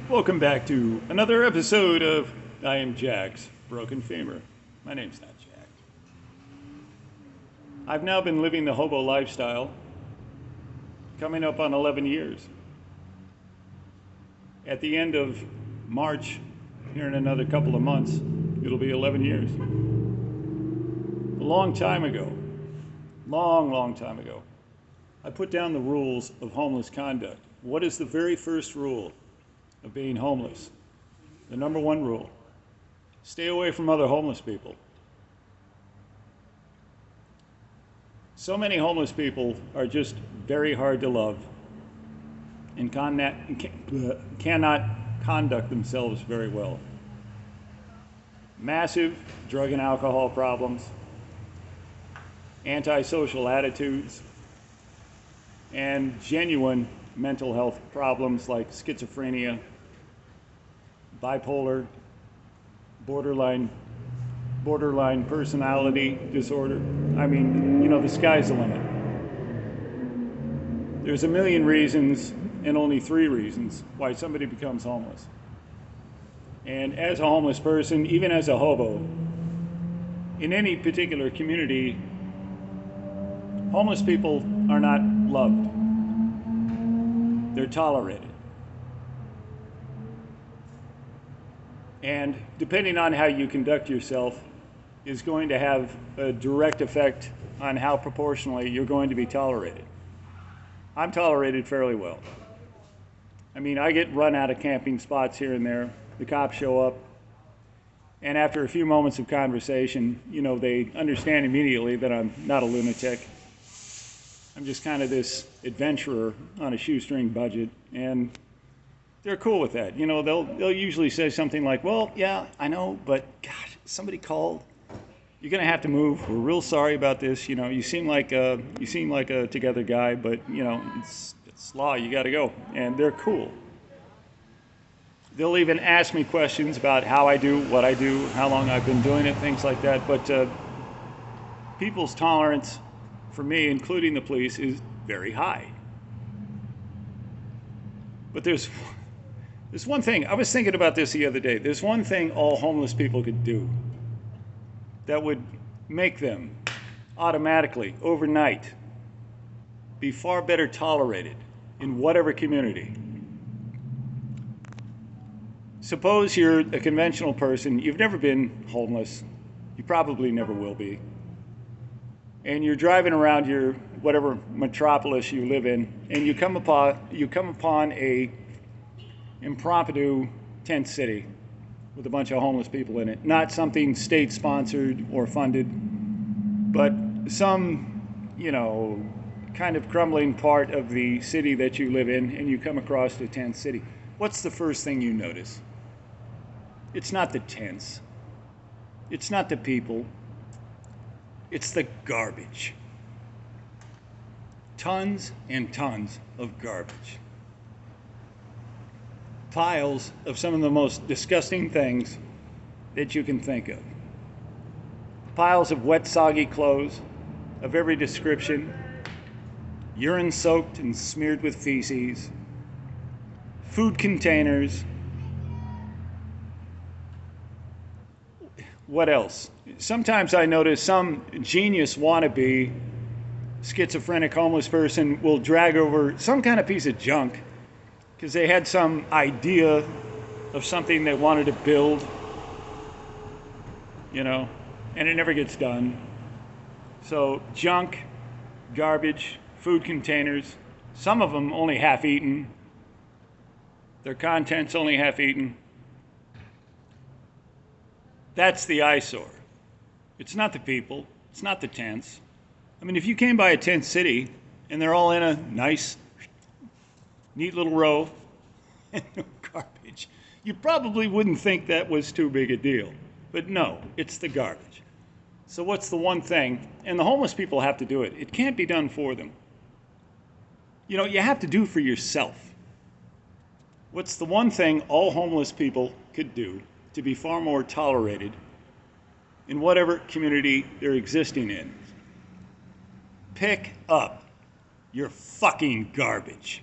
Welcome back to another episode of I Am Jack's Broken Femur. My name's not Jack. I've now been living the hobo lifestyle coming up on 11 years. At the end of March, here in another couple of months, it'll be 11 years. A long time ago, long time ago, I put down the rules of homeless conduct. What is the very first rule of being homeless? The number one rule: stay away from other homeless people. So many homeless people are just very hard to love and cannot conduct themselves very well. Massive drug and alcohol problems, antisocial attitudes, and genuine mental health problems like schizophrenia, bipolar, borderline personality disorder. I mean, the sky's the limit. There's a million reasons and only 3 reasons why somebody becomes homeless. And as a homeless person, even as a hobo, in any particular community, homeless people are not loved. They're tolerated. And depending on how you conduct yourself is going to have a direct effect on how proportionally you're going to be tolerated. I'm tolerated fairly well. I mean, I get run out of camping spots here and there. The cops show up, and after a few moments of conversation, they understand immediately that I'm not a lunatic. I'm just kind of this adventurer on a shoestring budget, and they're cool with that. They'll usually say something like, "Well, yeah, I know, but gosh, somebody called. You're gonna have to move. We're real sorry about this. You seem like a together guy, but it's law. You got to go." And they're cool. They'll even ask me questions about how I do what I do, how long I've been doing it, things like that. But people's tolerance for me, including the police, is very high. But there's one thing. I was thinking about this the other day. There's one thing all homeless people could do that would make them automatically, overnight, be far better tolerated in whatever community. Suppose you're a conventional person. You've never been homeless. You probably never will be. And you're driving around your whatever metropolis you live in, and you come upon a impromptu tent city with a bunch of homeless people in it. Not something state-sponsored or funded, but some, kind of crumbling part of the city that you live in, and you come across the tent city. What's the first thing you notice? It's not the tents. It's not the people. It's the garbage. Tons and tons of garbage. Piles of some of the most disgusting things that you can think of. Piles of wet, soggy clothes of every description, urine soaked and smeared with feces, food containers. What else? Sometimes I notice some genius wannabe schizophrenic homeless person will drag over some kind of piece of junk because they had some idea of something they wanted to build, and it never gets done. So junk, garbage, food containers, some of them only half eaten, their contents only half eaten. That's the eyesore. It's not the people. It's not the tents. I mean, if you came by a tent city and they're all in a nice, neat little row and no garbage, you probably wouldn't think that was too big a deal. But no, it's the garbage. So what's the one thing? And the homeless people have to do it. It can't be done for them. You have to do for yourself. What's the one thing all homeless people could do to be far more tolerated in whatever community they're existing in? Pick up your fucking garbage.